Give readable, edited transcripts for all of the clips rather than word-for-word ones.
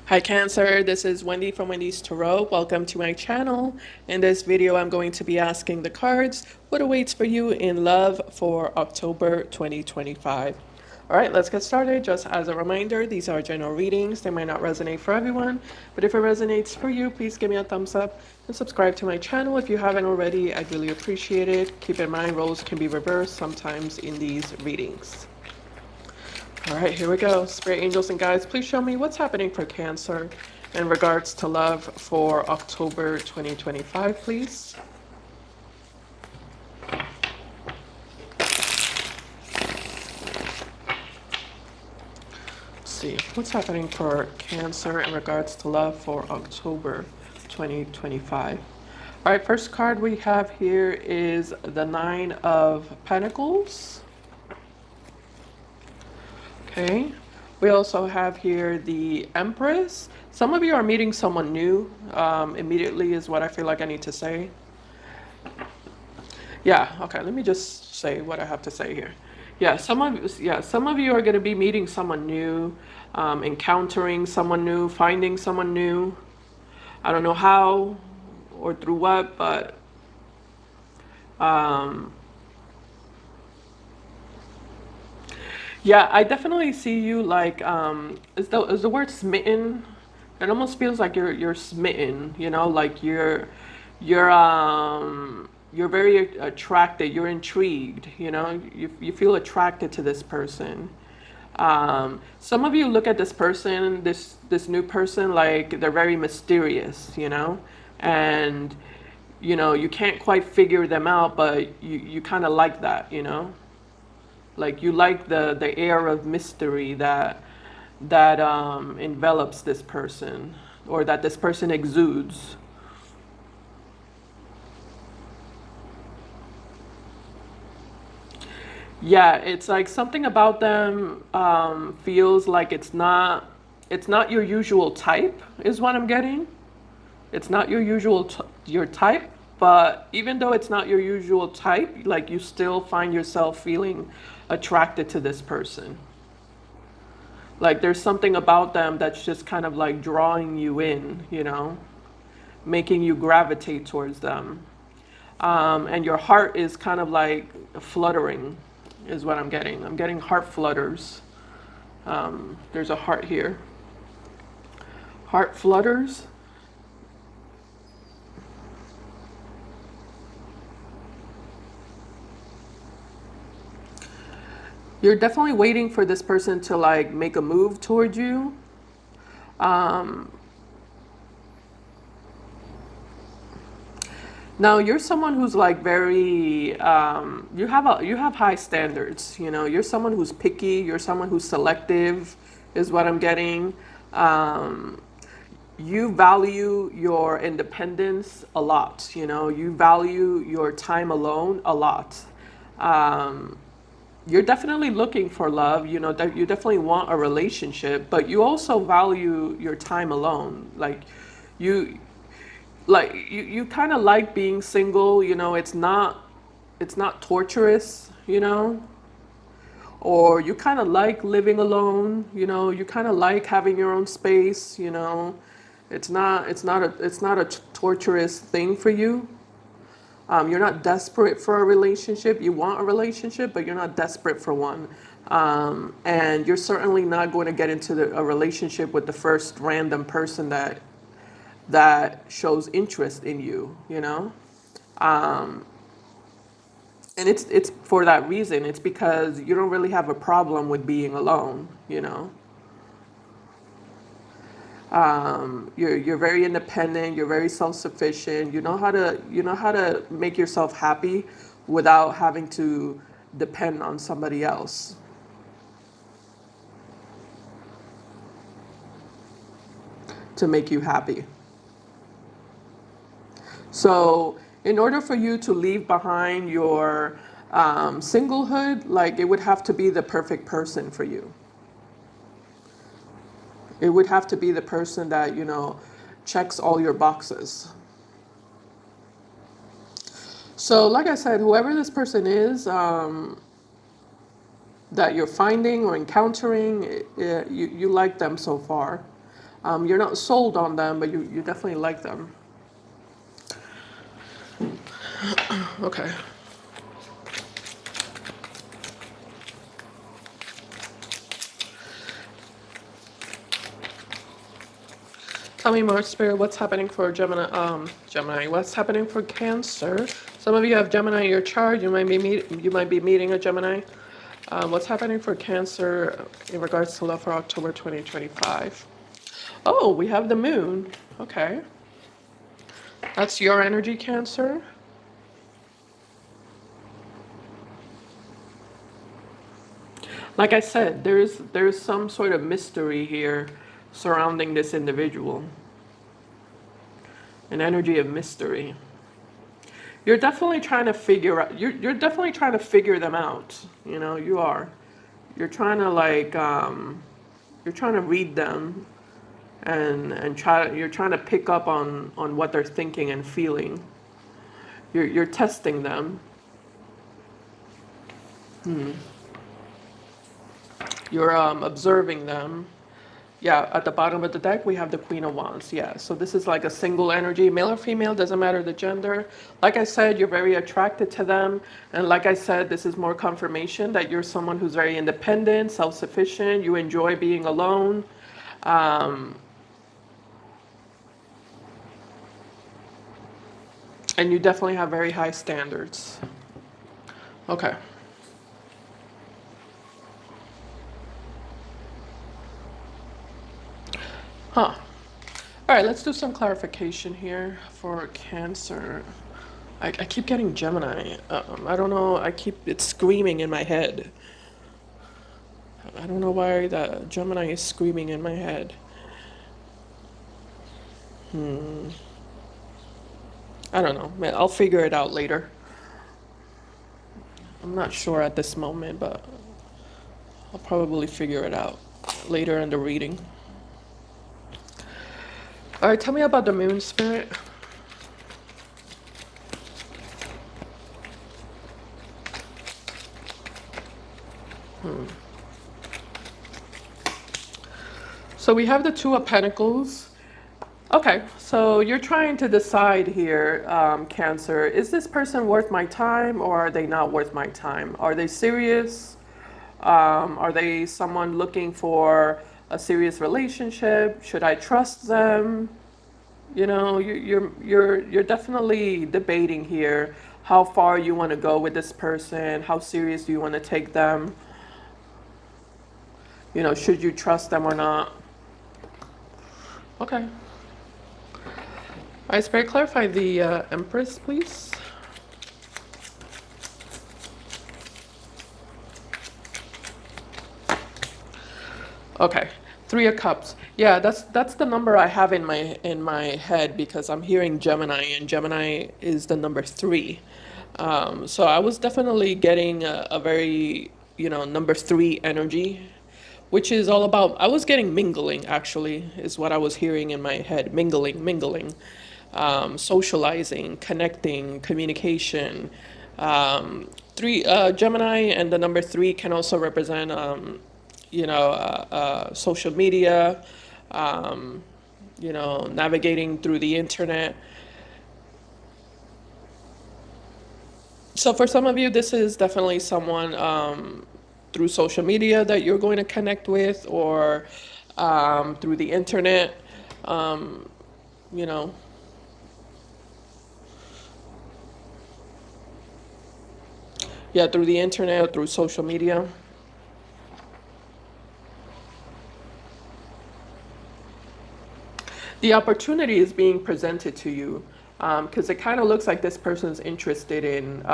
Hi Cancer, this is Wendy from Wendys Tarot. Welcome to my channel. In this video, I'm going to be asking the cards what awaits for you in love for October 2025. All right, let's get started. Just as a reminder, these are general readings. They might not resonate for everyone, but if it resonates for you, please give me a thumbs up and subscribe to my channel if you haven't already. I'd really appreciate it. Keep in mind, roles can be reversed sometimes in these readings. All right, here we go. Spirit angels and guides, please show me what's happening for Cancer in regards to love for October 2025, please. Let's see, what's happening for Cancer in regards to love for October 2025. All right, first card we have here is the Nine of Pentacles. Okay. We also have here the Empress. Some of you are meeting someone new immediately is what I feel like I need to say. Yeah, okay, let me just say what I have to say here. Some of you are going to be meeting someone new, encountering someone new, finding someone new. I don't know how or through what, but yeah, I definitely see you like is the word smitten? It almost feels like you're smitten, you know, like you're very attracted, you're intrigued, you know, you feel attracted to this person. Some of you look at this person, this new person, like they're very mysterious, you know, and you know, you can't quite figure them out, but you kind of like that, you know. Like you like the air of mystery that envelops this person or that this person exudes. Yeah, it's like something about them feels like it's not your usual type is what I'm getting. It's not your usual your type, but even though it's not your usual type, like you still find yourself feeling attracted to this person. Like there's something about them that's just kind of like drawing you in, you know, making you gravitate towards them. And your heart is kind of like fluttering, is what I'm getting. I'm getting heart flutters. There's a heart here. Heart flutters. You're definitely waiting for this person to like make a move towards you. Now you're someone who's like very you have high standards, you know. You're someone who's picky, you're someone who's selective is what I'm getting. Um, you value your independence a lot, you know. You value your time alone a lot. Um, you're definitely looking for love, you know, that you definitely want a relationship, but you also value your time alone. You you kind of like being single, you know. It's not torturous, you know. Or you kind of like living alone, you know. You kind of like having your own space, you know. It's not a torturous thing for you. You're not desperate for a relationship. You want a relationship, but you're not desperate for one. And you're certainly not going to get into a relationship with the first random person that shows interest in you, you know? And it's for that reason. It's because you don't really have a problem with being alone, you know? You're very independent, you're very self-sufficient. You know how to make yourself happy without having to depend on somebody else to make you happy. So, in order for you to leave behind your singlehood, like it would have to be the perfect person for you. It would have to be the person that, you know, checks all your boxes. So, like I said, whoever this person is that you're finding or encountering, you like them so far. You're not sold on them, but you definitely like them. Okay. Tell me more, Spirit, what's happening for Gemini, what's happening for Cancer? Some of you have Gemini in your chart. You might be meeting a Gemini. What's happening for Cancer in regards to love for October 2025? Oh, we have the moon. Okay. That's your energy, Cancer. Like I said, there's some sort of mystery here surrounding this individual. An energy of mystery. You're definitely trying to figure out, you're definitely trying to figure them out. You know, you are. You're trying to like, you're trying to read them and you're trying to pick up on what they're thinking and feeling. You're testing them. You're observing them. Yeah, at the bottom of the deck, we have the Queen of Wands. Yeah, so this is like a single energy, male or female, doesn't matter the gender. Like I said, you're very attracted to them. And like I said, this is more confirmation that you're someone who's very independent, self-sufficient. You enjoy being alone. And you definitely have very high standards. Okay. Huh. All right, let's do some clarification here for Cancer. I keep getting Gemini. I don't know. It's screaming in my head. I don't know why the Gemini is screaming in my head. I don't know. I'll figure it out later. I'm not sure at this moment, but I'll probably figure it out later in the reading. All right, tell me about the moon, Spirit. So we have the Two of Pentacles. Okay, so you're trying to decide here, Cancer, is this person worth my time or are they not worth my time? Are they serious? Are they someone looking for a serious relationship? Should I trust them? You know, you're definitely debating here how far you want to go with this person, how serious do you want to take them? You know, should you trust them or not? Okay. All right, Spirit, clarify the Empress, please. Okay, Three of Cups. Yeah, that's the number I have in my head because I'm hearing Gemini, and Gemini is the number 3. So I was definitely getting a very, number 3 energy, which is all about. I was getting mingling, actually, is what I was hearing in my head. Mingling, socializing, connecting, communication. Three Gemini and the number 3 can also represent social media, navigating through the internet. So for some of you, this is definitely someone through social media that you're going to connect with, or through the internet, you know. Yeah, through the internet or through social media. The opportunity is being presented to you because it kind of looks like this person's interested in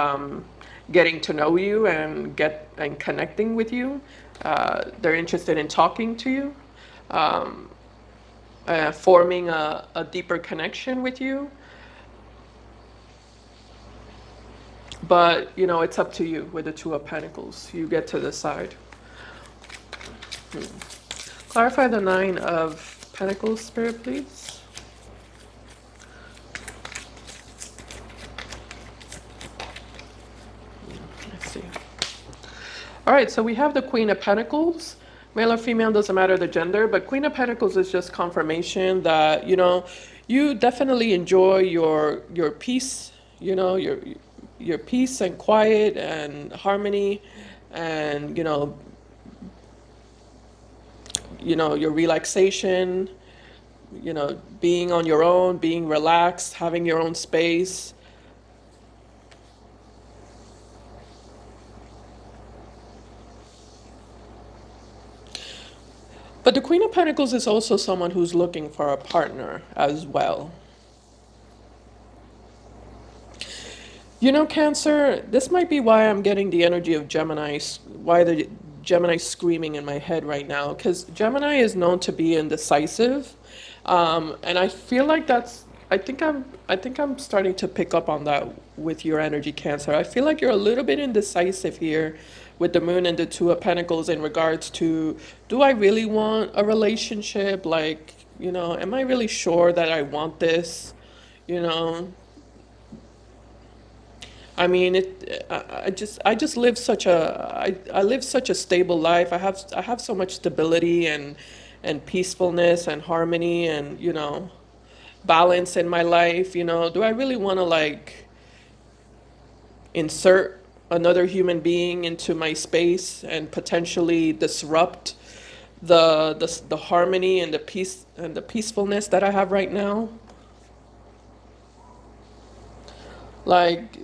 getting to know you and connecting with you. They're interested in talking to you, forming a deeper connection with you. But it's up to you with the Two of Pentacles. You get to decide. Clarify the Nine of Pentacles, Spirit, please. Let's see. All right, so we have the Queen of Pentacles. Male or female doesn't matter the gender, but Queen of Pentacles is just confirmation that, you definitely enjoy your peace, your peace and quiet and harmony, and your relaxation, being on your own, being relaxed, having your own space. But the Queen of Pentacles is also someone who's looking for a partner as well. Cancer, this might be why I'm getting the energy of Gemini, why the Gemini screaming in my head right now, because Gemini is known to be indecisive. And I feel like I think I'm starting to pick up on that with your energy, Cancer. I feel like you're a little bit indecisive here with the Moon and the Two of Pentacles in regards to, do I really want a relationship? Like, am I really sure that I want this? You know, I mean, I just live I live such a stable life. I have so much stability and peacefulness and harmony and balance in my life. Do I really want to like insert another human being into my space and potentially disrupt the harmony and the peace and the peacefulness that I have right now? Like,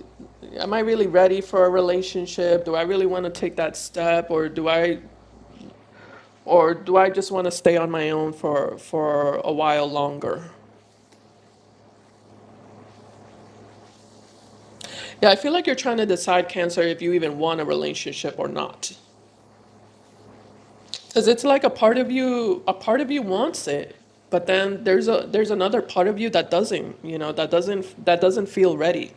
am I really ready for a relationship? Do I really want to take that step, or do I just want to stay on my own for a while longer? Yeah, I feel like you're trying to decide, Cancer, if you even want a relationship or not. Because it's like a part of you wants it, but then there's another part of you that doesn't, that doesn't feel ready.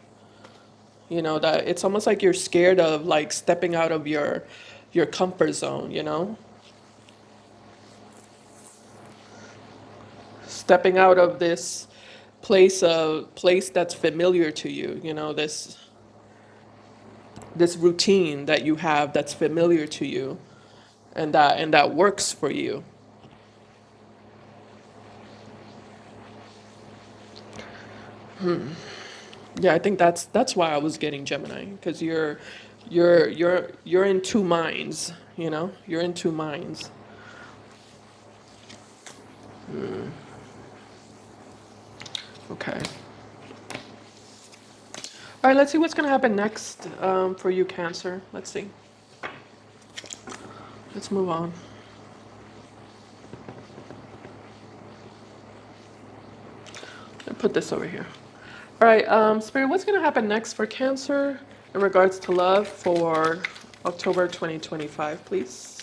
That it's almost like you're scared of like stepping out of your comfort zone. Stepping out of this place that's familiar to you, this routine that you have that's familiar to you, and that works for you. Yeah, I think that's why I was getting Gemini, because you're in two minds, you're in two minds. Okay. All right, let's see what's going to happen next, for you, Cancer. Let's see. Let's move on. I'll put this over here. All right, Spirit, what's going to happen next for Cancer in regards to love for October 2025, please?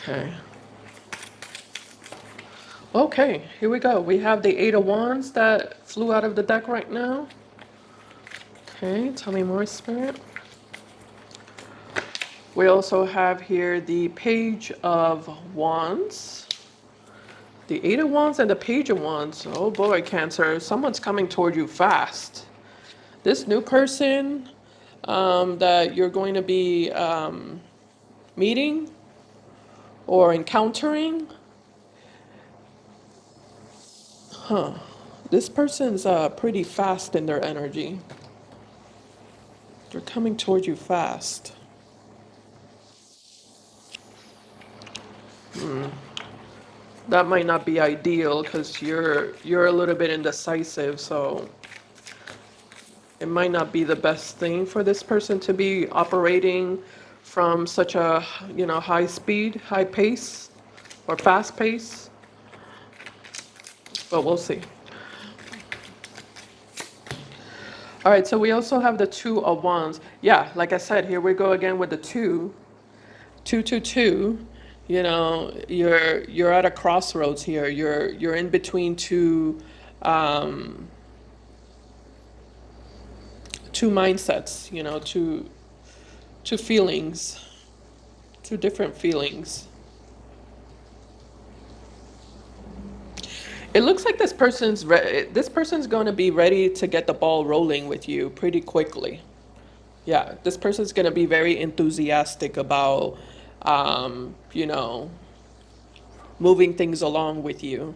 Okay. Okay, here we go. We have the Eight of Wands that flew out of the deck right now. Okay, tell me more, Spirit. We also have here the Page of Wands. The Eight of Wands and the Page of Wands. Oh boy, Cancer, someone's coming toward you fast. This new person that you're going to be meeting or encountering, this person's pretty fast in their energy. They're coming toward you fast. That might not be ideal because you're a little bit indecisive, so it might not be the best thing for this person to be operating from such a high speed, high pace, or fast pace. But we'll see. All right, so we also have the Two of Wands. Yeah, like I said, here we go again with the two. Two, two, two. You're at a crossroads here. You're in between um, two mindsets. Two feelings. Two different feelings. It looks like this person's going to be ready to get the ball rolling with you pretty quickly. Yeah, this person's going to be very enthusiastic about, you know, moving things along with you,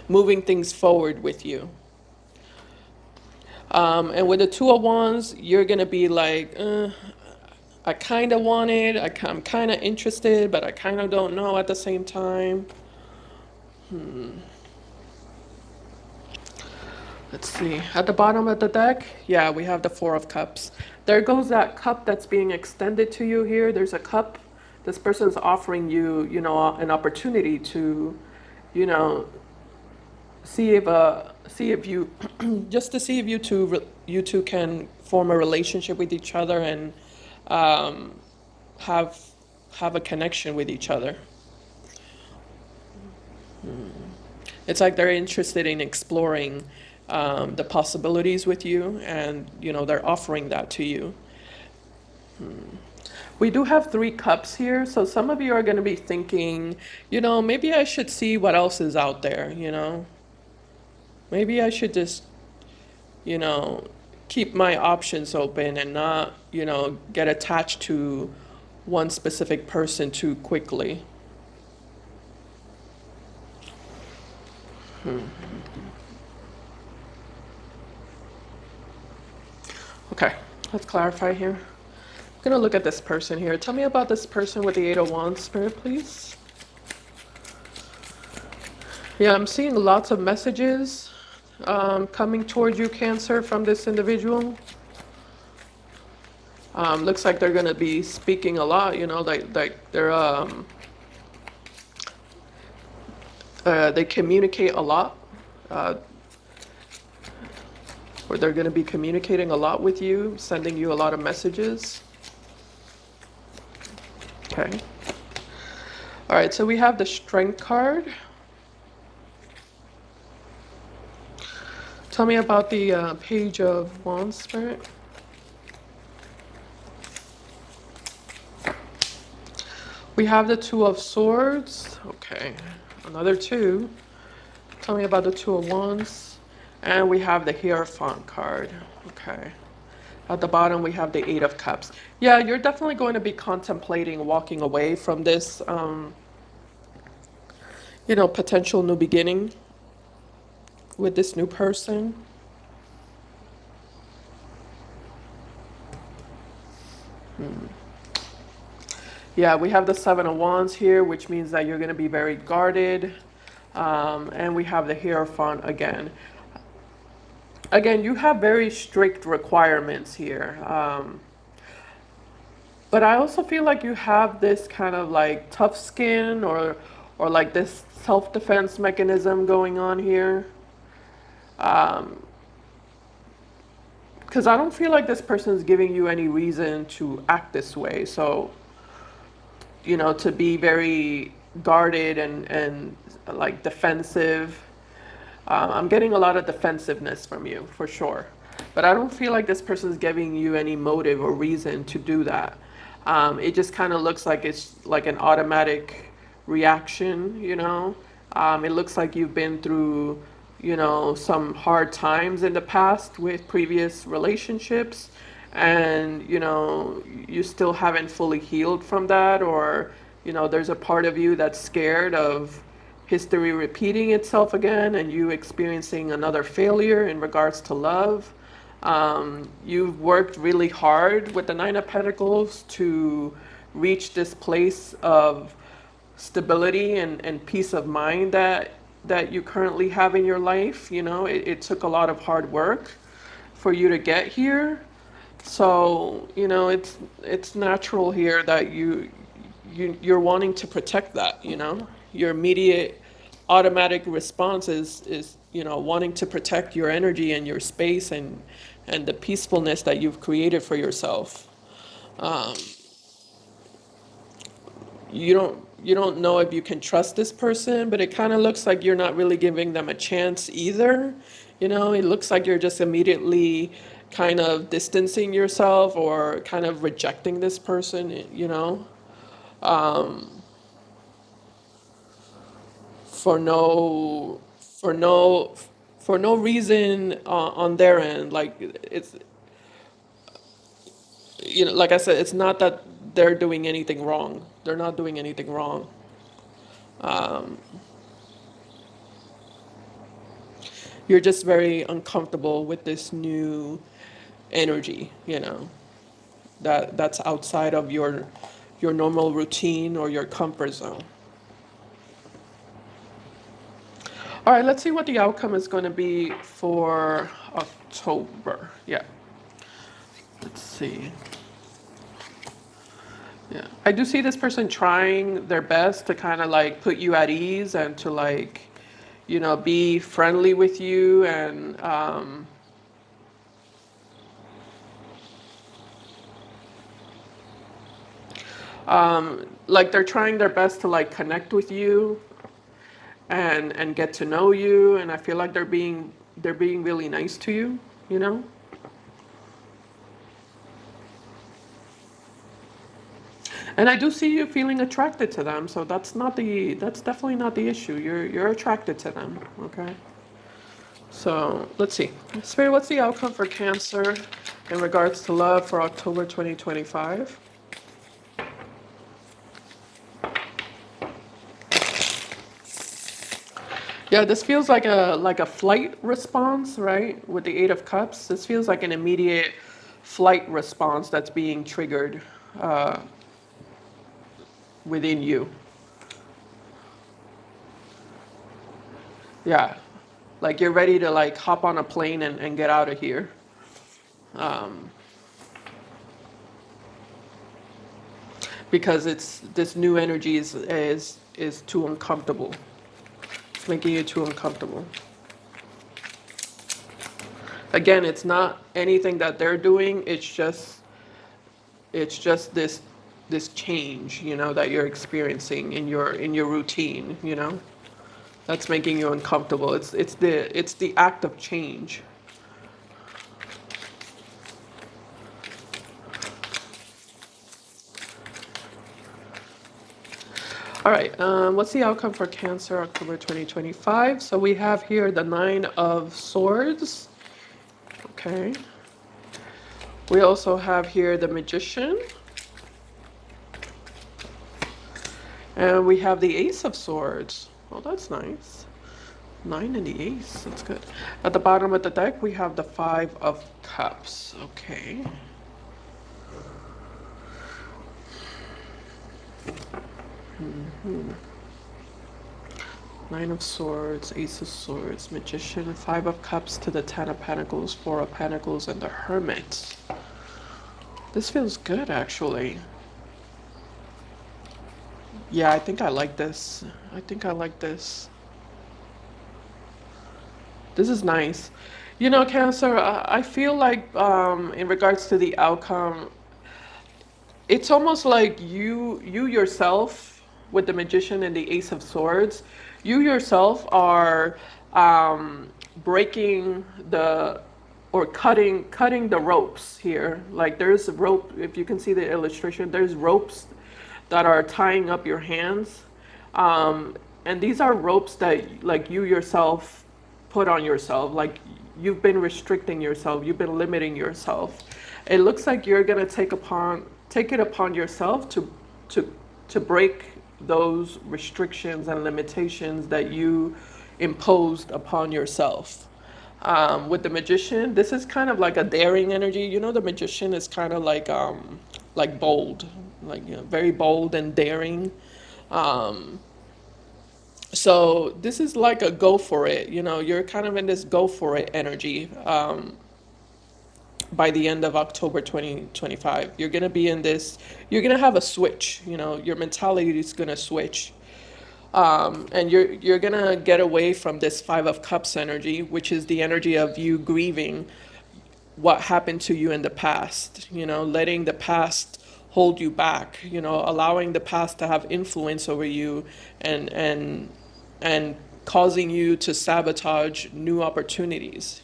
moving things forward with you. And with the Two of Wands, you're going to be like, I kind of want it, I'm kind of interested, but I kind of don't know at the same time. Let's see. At the bottom of the deck, yeah, we have the Four of Cups. There goes that cup that's being extended to you here. There's a cup. This person's offering you, an opportunity to, you know, see if you, just to see if you two can form a relationship with each other and um, have have a connection with each other. It's like they're interested in exploring the possibilities with you, and they're offering that to you. We do have three cups here, so some of you are going to be thinking, maybe I should see what else is out there. Maybe I should just, you know, keep my options open and not, get attached to one specific person too quickly. Okay, let's clarify here. I'm gonna look at this person here. Tell me about this person with the Eight of Wands, Spirit, please. Yeah, I'm seeing lots of messages coming towards you, Cancer, from this individual. Looks like they're gonna be speaking a lot. Like they communicate a lot, uh, or they're gonna be communicating a lot with you, sending you a lot of messages. Okay. All right, so we have the Strength card. Tell me about the Page of Wands, Spirit. We have the Two of Swords. Okay, another two. Tell me about the Two of Wands. And we have the Hierophant card. Okay. At the bottom, we have the Eight of Cups. Yeah, you're definitely going to be contemplating walking away from this, potential new beginning with this new person. Yeah, we have the Seven of Wands here, which means that you're going to be very guarded. And we have the Hierophant again. Again, you have very strict requirements here. But I also feel like you have this kind of like tough skin or like this self-defense mechanism going on here. Because I don't feel like this person is giving you any reason to act this way. So, to be very guarded and like defensive. I'm getting a lot of defensiveness from you, for sure. But I don't feel like this person is giving you any motive or reason to do that. It just kind of looks like it's like an automatic reaction. It looks like you've been through, some hard times in the past with previous relationships, and, you still haven't fully healed from that, or, there's a part of you that's scared of history repeating itself again and you experiencing another failure in regards to love. You've worked really hard with the Nine of Pentacles to reach this place of stability and peace of mind that you currently have in your life. It took a lot of hard work for you to get here. So, it's natural here that you're wanting to protect that. Your immediate automatic response is wanting to protect your energy and your space and the peacefulness that you've created for yourself. Um, you don't know if you can trust this person, but it kind of looks like you're not really giving them a chance either. It looks like you're just immediately kind of distancing yourself or kind of rejecting this person, for no for no for no reason on their end. Like it's like I said, it's not that they're doing anything wrong. They're not doing anything wrong. You're just very uncomfortable with this new energy, that's outside of your normal routine or your comfort zone. All right, let's see what the outcome is going to be for October. Yeah, let's see. Yeah, I do see this person trying their best to kind of like put you at ease and to like, be friendly with you and like they're trying their best to like connect with you and get to know you, and I feel like they're being really nice to you, you know? And I do see you feeling attracted to them, so that's definitely not the issue. You're attracted to them, okay? So let's see. Spirit, what's the outcome for Cancer in regards to love for October 2025? Yeah, this feels like a flight response, right? With the Eight of Cups, this feels like an immediate flight response that's being triggered uh, within you. Yeah, like you're ready to like hop on a plane and get out of here. Um, because it's this new energy is too uncomfortable. It's making you too uncomfortable. Again, it's not anything that they're doing. It's just this change, that you're experiencing in your routine, that's making you uncomfortable. It's the act of change. All right, what's the outcome for Cancer October 2025? So we have here the Nine of Swords. Okay. We also have here the Magician. And we have the Ace of Swords. Oh, that's nice. Nine and the Ace, that's good. At the bottom of the deck, we have the Five of Cups. Okay. Nine of Swords, Ace of Swords, Magician, Five of Cups to the Ten of Pentacles, Four of Pentacles, and the Hermit. This feels good, actually. Yeah, I think I like this. I think I like this. This is nice. Cancer, I feel like in regards to the outcome, it's almost like you yourself with the Magician and the Ace of Swords, you yourself are breaking the or cutting the ropes here. Like there's a rope, if you can see the illustration, there's ropes that are tying up your hands. And these are ropes that like you yourself put on yourself. Like you've been restricting yourself, you've been limiting yourself. It looks like you're gonna take it upon yourself to to break those restrictions and limitations that you imposed upon yourself. With the Magician, this is kind of like a daring energy. The Magician is kind of like bold, like very bold and daring. Um, so this is like a go for it. You're kind of in this go for it energy. By the end of October 2025, you're gonna be in this. You're gonna have a switch. Your mentality is gonna switch. And you're gonna get away from this Five of Cups energy, which is the energy of you grieving what happened to you in the past, letting the past hold you back, allowing the past to have influence over you and causing you to sabotage new opportunities.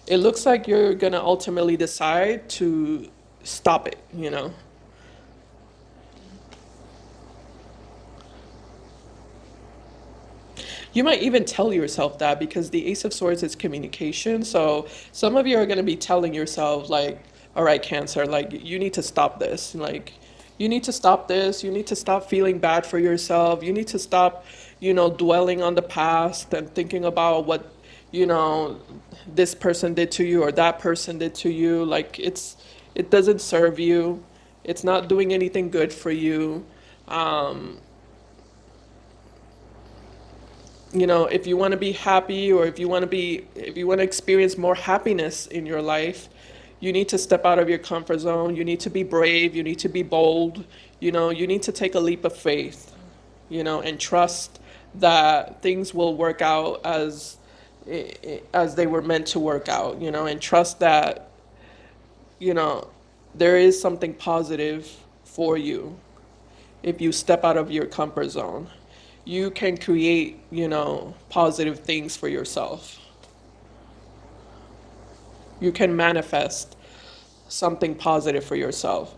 it looks like you're gonna ultimately decide to stop it, you know. You might even tell yourself that because the Ace of Swords is communication. So some of you are going to be telling yourself, like, all right, Cancer, like, you need to stop this. Like, you need to stop this. You need to stop feeling bad for yourself. You need to stop, dwelling on the past and thinking about what, you know, this person did to you or that person did to you. Like, it doesn't serve you. It's not doing anything good for you. Um, if you want to be happy or if you want to experience more happiness in your life, you need to step out of your comfort zone. You need to be brave. You need to be bold. You need to take a leap of faith, and trust that things will work out as they were meant to work out, and trust that, you know, there is something positive for you if you step out of your comfort zone. You can create, positive things for yourself. You can manifest something positive for yourself.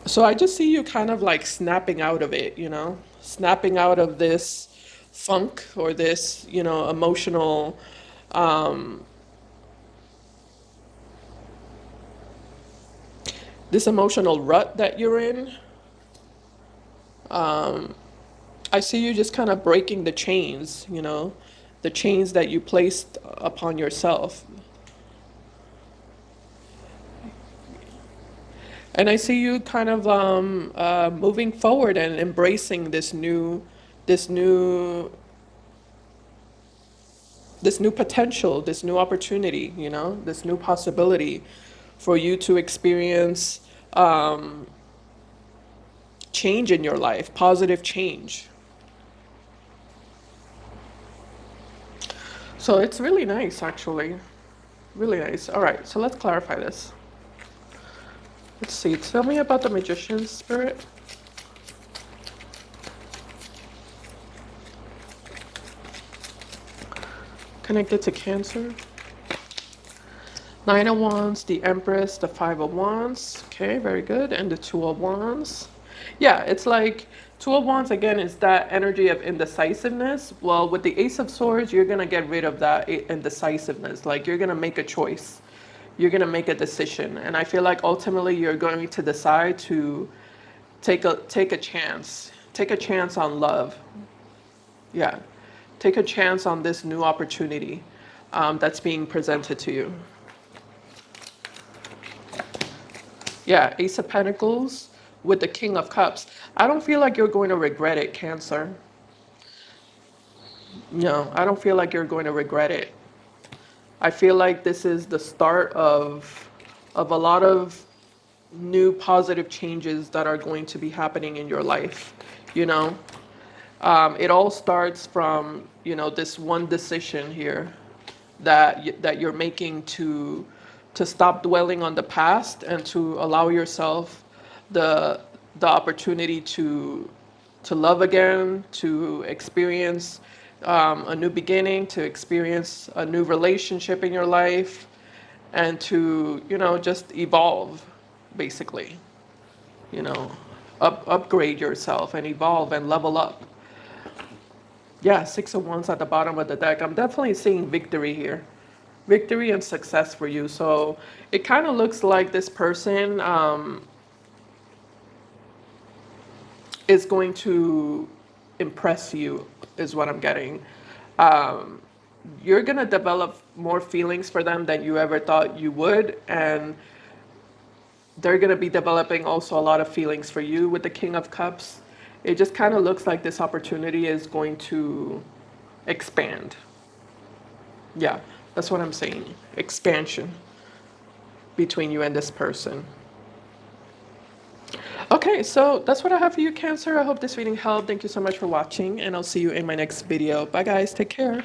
So I just see you kind of like snapping out of it, snapping out of this funk or this, emotional, um, this emotional rut that you're in. I see you just kind of breaking the chains, the chains that you placed upon yourself. And I see you kind of moving forward and embracing this new, this new potential, this new opportunity, this new possibility for you to experience um, change in your life, positive change. So it's really nice, actually. Really nice. All right, so let's clarify this. Let's see. Tell me about the Magician's spirit. Connected to Cancer. Nine of Wands, the Empress, the Five of Wands. Okay, very good. And the Two of Wands. Yeah, it's like Two of Wands again is that energy of indecisiveness. Well, with the Ace of Swords, you're gonna get rid of that indecisiveness. Like you're gonna make a choice. You're gonna make a decision. And I feel like ultimately you're going to decide to take a chance. Take a chance on love. Yeah. Take a chance on this new opportunity that's being presented to you. Yeah, Ace of Pentacles with the King of Cups. I don't feel like you're going to regret it, Cancer. No, I don't feel like you're going to regret it. I feel like this is the start of a lot of new positive changes that are going to be happening in your life. You know, it all starts from this one decision here that you're making to stop dwelling on the past and to allow yourself the the opportunity to love again, to experience a new beginning, to experience a new relationship in your life, and to just evolve, basically. You know, upgrade yourself and evolve and level up. Yeah, Six of Wands at the bottom of the deck. I'm definitely seeing victory here. Victory and success for you. So it kind of looks like this person is going to impress you, is what I'm getting. Um, you're going to develop more feelings for them than you ever thought you would. And they're going to be developing also a lot of feelings for you with the King of Cups. It just kind of looks like this opportunity is going to expand. Yeah, that's what I'm saying. Expansion between you and this person. Okay, so that's what I have for you, Cancer. I hope this reading helped. Thank you so much for watching, and I'll see you in my next video. Bye, guys. Take care.